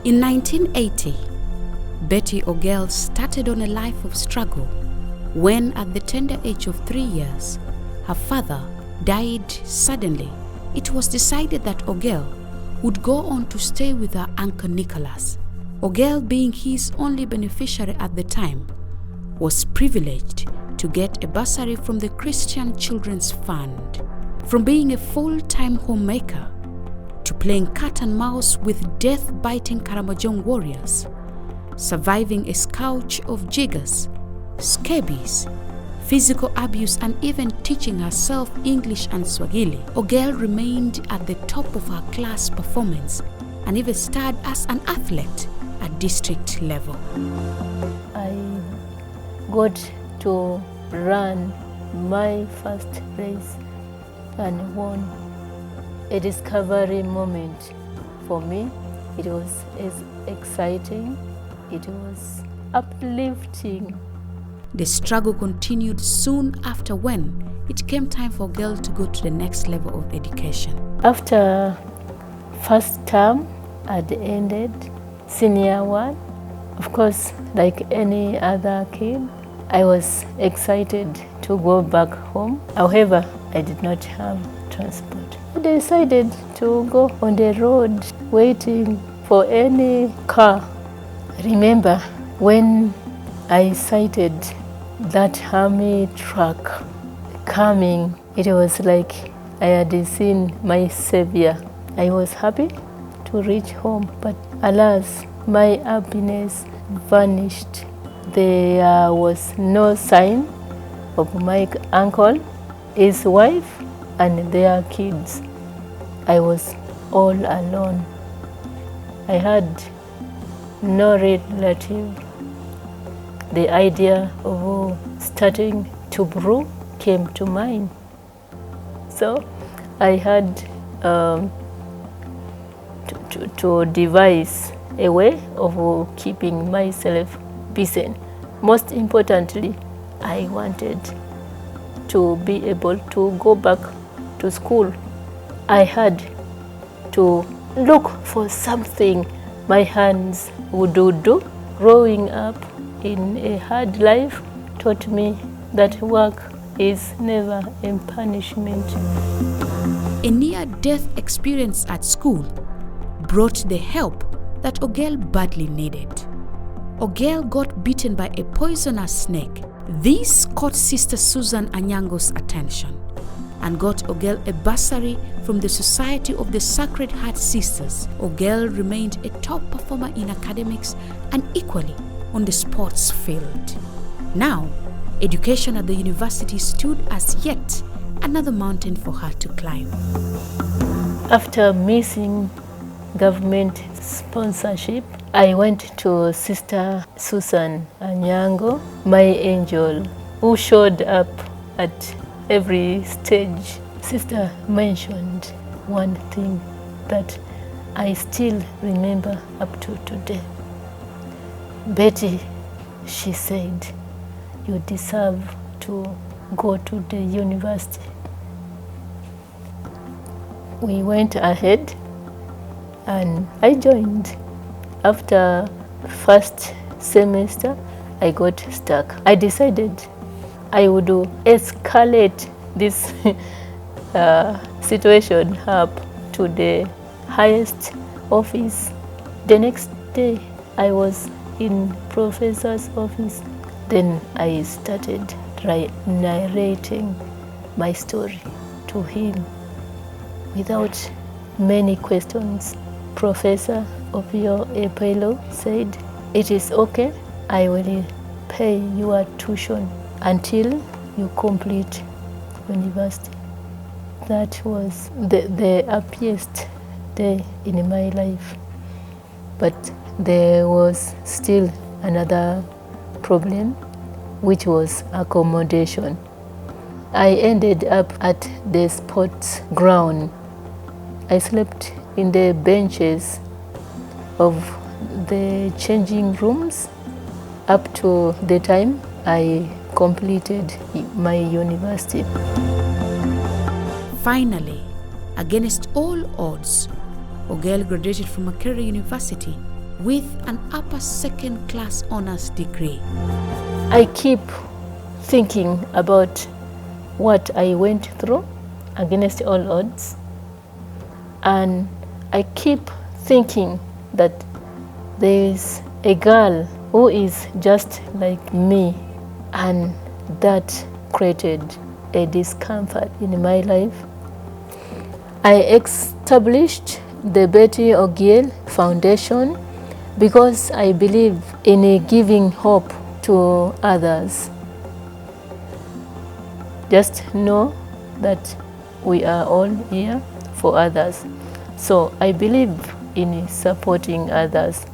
In 1980, Betty Ogiel started on a life of struggle when, at the tender age of 3 years, her father died suddenly. It was decided that Ogiel would go on to stay with her uncle Nicholas. Ogiel, being his only beneficiary at the time, was privileged to get a bursary from the Christian Children's Fund. From being a full-time homemaker to playing cat and mouse with death-biting Karamojong warriors, surviving a scourge of jiggers, scabies, physical abuse, and even teaching herself English and Swahili, Ogiel remained at the top of her class performance and even starred as an athlete at district level. I got to run my first race and won. A discovery moment for me. It was exciting, it was uplifting. The struggle continued soon after when it came time for Ogiel to go to the next level of education. After first term had ended, senior one, of course, like any other kid, I was excited to go back home. However, I did not have transport. I decided to go on the road waiting for any car. I remember when I sighted that army truck coming, it was like I had seen my savior. I was happy to reach home, but alas, my happiness vanished. There was no sign of my uncle, his wife, and their kids. I was all alone. I had no relative. The idea of starting to brew came to mind. So I had to devise a way of keeping myself busy. Most importantly, I wanted to be able to go back to school. I had to look for something my hands would do. Growing up in a hard life taught me that work is never a punishment. A near-death experience at school brought the help that Ogiel badly needed. Ogiel got bitten by a poisonous snake. This caught Sister Susan Anyango's attention and got Ogiel a bursary from the Society of the Sacred Heart Sisters. Ogiel remained a top performer in academics and equally on the sports field. Now, education at the university stood as yet another mountain for her to climb. After missing government sponsorship, I went to Sister Susan Anyango, my angel, who showed up at every stage. Sister mentioned one thing that I still remember up to today. Betty, she said, you deserve to go to the university. We went ahead and I joined. After first semester, I got stuck. I decided I would escalate this situation up to the highest office. The next day, I was in professor's office. Then I started narrating my story to him without many questions. Professor Ogiel Epelo said, it is okay, I will pay your tuition until you complete university. That was the happiest day in my life. But there was still another problem, which was accommodation. I ended up at the sports ground. I slept in the benches of the changing rooms up to the time I completed my university. Finally, against all odds, Ogiel graduated from Makerere University with an upper second class honors degree. I keep thinking about what I went through against all odds, and I keep thinking that there is a girl who is just like me, and that created a discomfort in my life. I established the Betty Ogiel Foundation because I believe in giving hope to others. Just know that we are all here for others. So I believe in supporting others.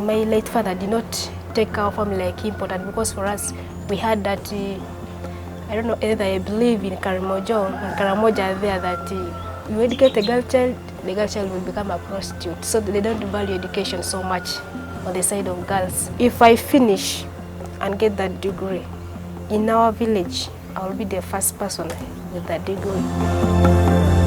My late father did not take our family like important, because for us, we had that, I don't know, either I believe in Karamoja there, that you educate a girl child, the girl child will become a prostitute. So they don't value education so much on the side of girls. If I finish and get that degree, in our village, I will be the first person with that degree.